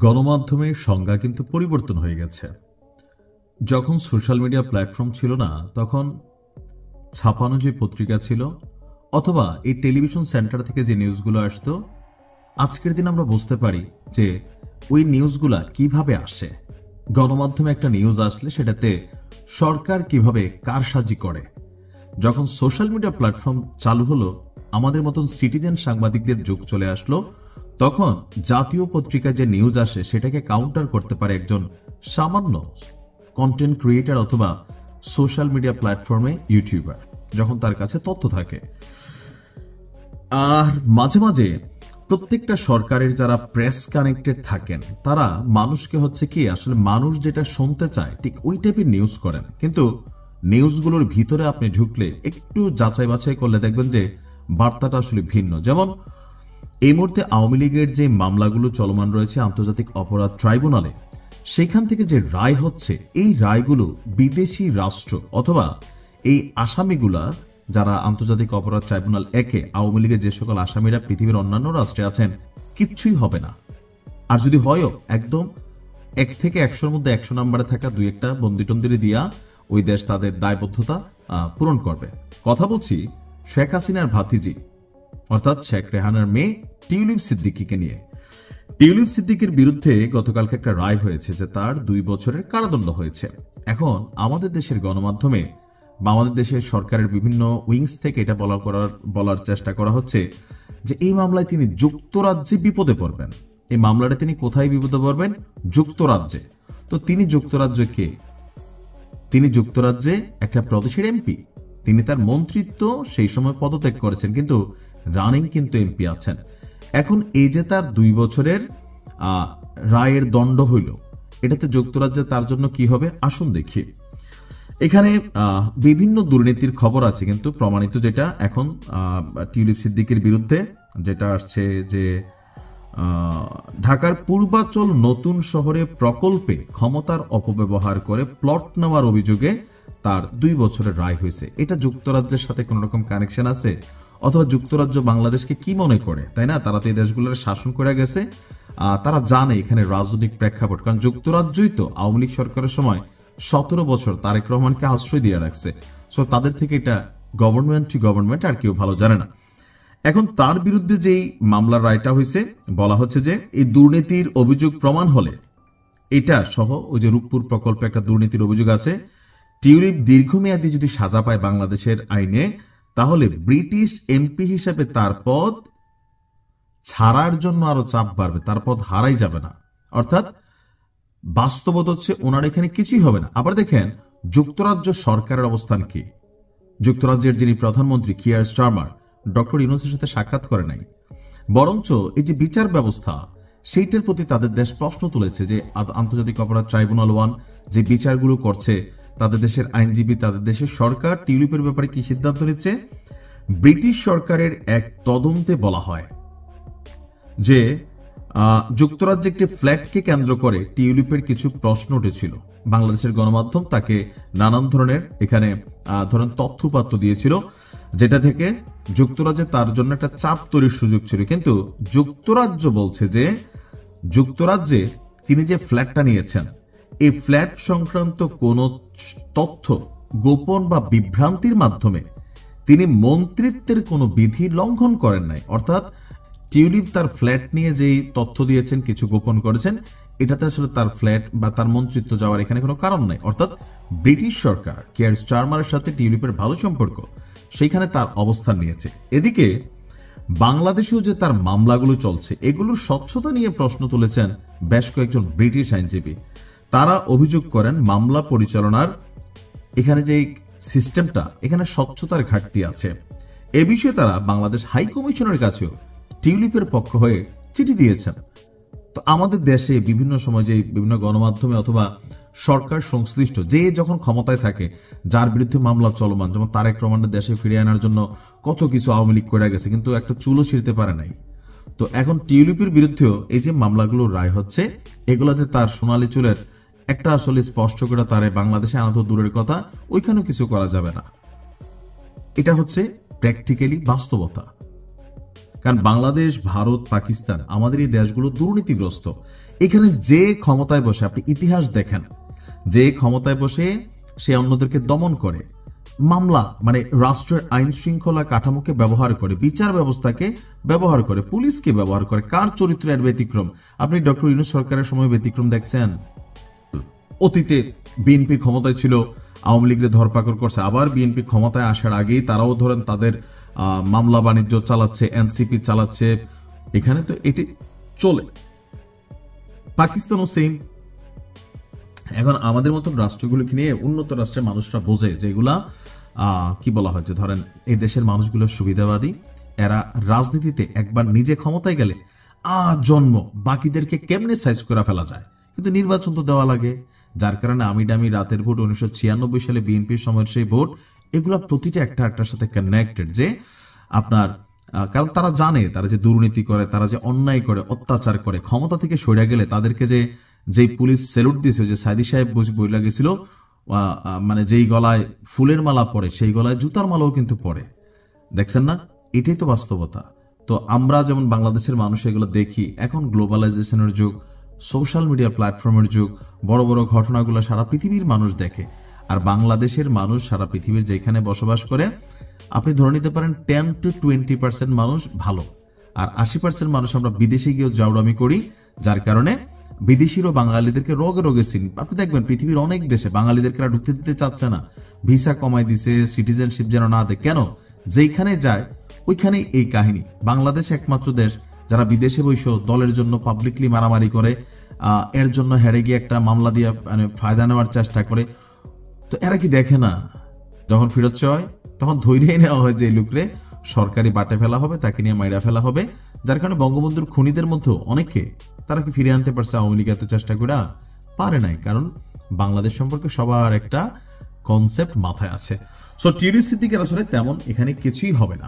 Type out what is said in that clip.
গণমাধ্যমের সংজ্ঞা কিন্তু পরিবর্তন হয়ে গেছে। যখন সোশ্যাল মিডিয়া প্ল্যাটফর্ম ছিল না, তখন ছাপানো যে পত্রিকা ছিল অথবা এই টেলিভিশন সেন্টার থেকে যে নিউজগুলো আসতো, আজকের দিন আমরা বুঝতে পারি যে ওই নিউজগুলা কিভাবে আসে। গণমাধ্যমে একটা নিউজ আসলে সেটাতে সরকার কিভাবে কারসাজি করে। যখন সোশ্যাল মিডিয়া প্ল্যাটফর্ম চালু হলো, আমাদের মতন সিটিজেন সাংবাদিকদের যুগ চলে আসলো, তখন জাতীয় পত্রিকায় যে নিউজ আসে সেটাকে কাউন্টার করতে পারে একজন সামান্য কন্টেন্ট ক্রিয়েটার অথবা সোশ্যাল মিডিয়া প্ল্যাটফর্মে ইউটিউবার, যখন তার কাছে তথ্য থাকে। আর মাঝে মাঝে প্রত্যেকটা সরকারের যারা প্রেস কানেক্টেড থাকেন, তারা মানুষকে হচ্ছে কি আসলে মানুষ যেটা শুনতে চায় ঠিক ওই টাইপের নিউজ করেন, কিন্তু নিউজগুলোর ভিতরে আপনি ঢুকলে একটু যাচাই বাছাই করলে দেখবেন যে বার্তাটা আসলে ভিন্ন। যেমন এই মুহূর্তে আওয়ামী লীগের যে মামলাগুলো চলমান রয়েছে আন্তর্জাতিক অপরাধ ট্রাইব্যুনালে, সেখান থেকে যে রায় হচ্ছে, এই রায়গুলো বিদেশি রাষ্ট্র অথবা এই আসামিগুলা যারা আন্তর্জাতিক অপরাধ ট্রাইব্যুনাল একে আওয়ামী লীগের যে সকল আসামিরা পৃথিবীর অন্যান্য রাষ্ট্রে আছেন, কিচ্ছুই হবে না। আর যদি হয়ও, একদম 1 থেকে 100-র মধ্যে 100 নম্বরে থাকা দুই একটা বন্দিটন্দিরে দিয়া ওই দেশ তাদের দায়বদ্ধতা পূরণ করবে। কথা বলছি শেখ হাসিনার ভাতিজি অর্থাৎ শেখ রেহানার মেয়ে টিউলিপ সিদ্দিকীকে নিয়ে। টিউলিপ সিদ্দিকের বিরুদ্ধে গতকালকে একটা রায় হয়েছে যে তার 2 বছরের কারাদণ্ড হয়েছে। এখন আমাদের দেশের গণমাধ্যমে বা আমাদের দেশের সরকারের বিভিন্ন উইংস থেকে এটা বলার চেষ্টা করা হচ্ছে যে এই মামলায় তিনি যুক্তরাজ্যে বিপদে পড়বেন। এই মামলাটা তিনি কোথায় বিপদে পড়বেন? যুক্তরাজ্যে। তো তিনি যুক্তরাজ্য কে? তিনি যুক্তরাজ্যে একটা প্রদেশের এমপি। তিনি তার মন্ত্রিত্ব সেই সময় পদত্যাগ করেছেন, কিন্তু রানিং কিন্তু এমপি আছেন। এখন এই যে তার 2 বছরের রায়ের দণ্ড হইল, এটাতে যুক্তরাজ্যে তার জন্য কি হবে আসুন দেখি। এখানে বিভিন্ন দুর্নীতির খবর আছে, কিন্তু প্রমাণিত যেটা এখন টিউলিপ সিদ্দিকের বিরুদ্ধে যেটা আসছে যে ঢাকার পূর্বাচল নতুন শহরে প্রকল্পে ক্ষমতার অপব্যবহার করে প্লট নেওয়ার অভিযোগে তার 2 বছরের রায় হয়েছে। এটা যুক্তরাজ্যের সাথে কোন রকম কানেকশন আছে? অথবা যুক্তরাজ্য বাংলাদেশকে কি মনে করে, তাই না? তারা তো এই দেশগুলোর শাসন করে গেছে, তারা জানে এখানে রাজনৈতিক প্রেক্ষাপট। কারণ যুক্তরাজ্যই তো আওয়ামী লীগ সরকারের সময় 17 বছর তারেক রহমানকে আশ্রয় দিয়ে রাখছে। সো তাদের থেকে এটা গভর্নমেন্ট টু গভর্নমেন্ট আর কেউ ভালো জানে না। এখন তার বিরুদ্ধে যেই মামলার রায়টা হয়েছে, বলা হচ্ছে যে এই দুর্নীতির অভিযোগ প্রমাণ হলে, এটা সহ ওই যে রূপপুর প্রকল্পে একটা দুর্নীতির অভিযোগ আছে, টিউলিপ দীর্ঘমেয়াদী যদি সাজা পায় বাংলাদেশের আইনে, তাহলে ব্রিটিশ এমপি হিসেবে তার পদ ছাড়ার জন্য আরো চাপ বাড়বে, তার পদ হারাই যাবে না। অর্থাৎ বাস্তবত হচ্ছে ওনার এখানে কিছুই হবে না। আবার দেখেন যুক্তরাজ্য সরকারের অবস্থান কি? যুক্তরাজ্যের যিনি প্রধানমন্ত্রী কিয়ার স্টারমার ডক্টর ইউনূসের সাথে সাক্ষাৎ করে নাই, বরঞ্চ এই যে বিচার ব্যবস্থা সেইটার প্রতি তাদের দেশ প্রশ্ন তুলেছে যে আন্তর্জাতিক অপরাধ ট্রাইব্যুনাল 1 যে বিচারগুলো করছে, তাদের দেশের আইনজীবী, তাদের দেশের সরকার টিউলিপের ব্যাপারে কি সিদ্ধান্ত নিচ্ছে। ব্রিটিশ সরকারের এক তদন্তে বলা হয় যে যুক্তরাজ্যে একটি ফ্ল্যাটকে কেন্দ্র করে টিউলিপের কিছু প্রশ্ন উঠেছিল। বাংলাদেশের গণমাধ্যম তাকে নানান ধরনের এখানে ধরেন তথ্যপাত্র দিয়েছিল, যেটা থেকে যুক্তরাজ্যে তার জন্য একটা চাপ তৈরির সুযোগ ছিল। কিন্তু যুক্তরাজ্য বলছে যে যুক্তরাজ্যে তিনি যে ফ্ল্যাটটা নিয়েছেন, এই ফ্ল্যাট সংক্রান্ত কোন তথ্য গোপন বা বিভ্রান্তির মাধ্যমে তিনি মন্ত্রিত্বের কোনো বিধি লঙ্ঘন করেন নাই। অর্থাৎ টিউলিপ তার ফ্ল্যাট নিয়ে যেই তথ্য দিয়েছেন, কিছু গোপন করেছেন, এটাতে আসলে তার ফ্ল্যাট বা তার মন্ত্রিত্ব যাওয়ার এখানে কোনো কারণ নাই। অর্থাৎ ব্রিটিশ সরকার কিয়ার স্টারমারের সাথে টিউলিপের ভালো সম্পর্ক, সেইখানে তার অবস্থান নিয়েছে। এদিকে বাংলাদেশেও যে তার মামলাগুলো চলছে, এগুলোর স্বচ্ছতা নিয়ে প্রশ্ন তুলেছেন বেশ কয়েকজন ব্রিটিশ আইনজীবী। তারা অভিযোগ করেন মামলা পরিচালনার এখানে যে সিস্টেমটা, এখানে স্বচ্ছতার ঘাটতি আছে। এ বিষয়ে তারা বাংলাদেশ হাই কমিশনের কাছেও টিউলিপের পক্ষ হয়ে চিঠি দিয়েছেন। তো আমাদের দেশে বিভিন্ন সময় যে বিভিন্ন গণমাধ্যমে অথবা সরকার সংশ্লিষ্ট যে যখন ক্ষমতায় থাকে, যার বিরুদ্ধে মামলা চলমান, যেমন তারেক রহমানের দেশে ফিরিয়ে আনার জন্য কত কিছু আওয়ামী লীগ করে গেছে, কিন্তু একটা চুলও ছিঁড়তে পারে নাই। তো এখন টিউলিপের বিরুদ্ধেও এই যে মামলাগুলোর রায় হচ্ছে, এগুলাতে তার সোনালী চুলের একটা আসলে স্পষ্ট করে তারে বাংলাদেশে আনা তো দূরের কথা, ওইখানেও কিছু করা যাবে না। এটা হচ্ছে প্র্যাকটিক্যালি বাস্তবতা। কারণ বাংলাদেশ, ভারত, পাকিস্তান, আমাদের এই দেশগুলো দুর্নীতিগ্রস্ত। এখানে যে ক্ষমতায় বসে, আপনি ইতিহাস দেখেন, যে ক্ষমতায় বসে সে অন্যদেরকে দমন করে, মামলা মানে রাষ্ট্রের আইন শৃঙ্খলা কাঠামোকে ব্যবহার করে, বিচার ব্যবস্থাকে ব্যবহার করে, পুলিশকে ব্যবহার করে, কার চরিত্রের ব্যতিক্রম? আপনি ডক্টর ইউনূস সরকারের সময় ব্যতিক্রম দেখছেন? অতীতে বিএনপি ক্ষমতায় ছিল, আওয়ামী লীগের ধরপাকড় করছে, আবার বিএনপি ক্ষমতায় আসার আগেই তারাও ধরেন তাদের মামলা বাণিজ্য চালাচ্ছে, এনসিপি চালাচ্ছে, এখানে তো এটি চলে। পাকিস্তানও সেম। এখন আমাদের মতন রাষ্ট্রগুলোকে নিয়ে উন্নত রাষ্ট্রের মানুষরা বোঝে যেগুলা কি বলা হয়, যে ধরেন এই দেশের মানুষগুলো সুবিধাবাদী, এরা রাজনীতিতে একবার নিজে ক্ষমতায় গেলে জন্ম বাকিদেরকে কেমনে সাইজ করে ফেলা যায়, কিন্তু নির্বাচন তো দেওয়া লাগে। যার কারণে আমি ডামি রাতের ভোট 1996 সালে বিএনপির সময়ের সেই ভোট, এগুলা প্রতিটা একটা একটার সাথে কানেক্টেড, যে আপনার কারণ তারা জানে তারা যে দুর্নীতি করে, তারা যে অন্যায় করে, অত্যাচার করে, ক্ষমতা থেকে সরে গেলে তাদেরকে যে পুলিশ স্যালুট দিয়েছে, যে সাইদি সাহেব বইলা গেছিল, মানে যেই গলায় ফুলের মালা পরে সেই গলায় জুতার মালাও কিন্তু পরে, দেখছেন না? এটাই তো বাস্তবতা। তো আমরা যেমন বাংলাদেশের মানুষ এগুলো দেখি, এখন গ্লোবালাইজেশনের যুগ, সোশ্যাল মিডিয়া প্ল্যাটফর্মের যুগ, বড় বড় ঘটনাগুলো সারা পৃথিবীর মানুষ দেখে। আর বাংলাদেশের মানুষ সারা পৃথিবীর যেখানে বসবাস করে, আপনি ধরে নিতে পারেন 10 to 20% মানুষ ভালো, আর 80% মানুষ আমরা বিদেশে গিয়েও জাউরামি করি, যার কারণে বিদেশিরও বাঙালিদেরকে রোগে রোগে চিনি। আপনি দেখবেন পৃথিবীর অনেক দেশে বাঙালিদেরকে ঢুকতে দিতে চাচ্ছে না, ভিসা কমাই দিছে, সিটিজেনশিপ যেন না দেয়। কেন? যেইখানে যায় ওইখানেই এই কাহিনী। বাংলাদেশ একমাত্র দেশ যারা বিদেশে বসে দলের জন্য পাবলিকলি মারামারি করে, এর জন্য হেরে গিয়ে একটা মামলা দিয়ে মানে ফায়দা নেওয়ার চেষ্টা করে। তো এরা কি দেখে না, যখন ফেরত হয় তখন ধৈর্যই নেওয়া হয় যে এই লোকরে সরকারি বাটে ফেলা হবে, তাকে নিয়ে মাইরা ফেলা হবে। যার কারণে বঙ্গবন্ধুর খুনিদের মধ্যে অনেকে তারা কি ফিরে আনতে পারছে আওয়ামী লীগ এত চেষ্টা করে? পারে নাই, কারণ বাংলাদেশ সম্পর্কে সবার একটা কনসেপ্ট মাথায় আছে। সো টিউরিস্ট সিদ্দিকের আসলে তেমন এখানে কিছুই হবে না।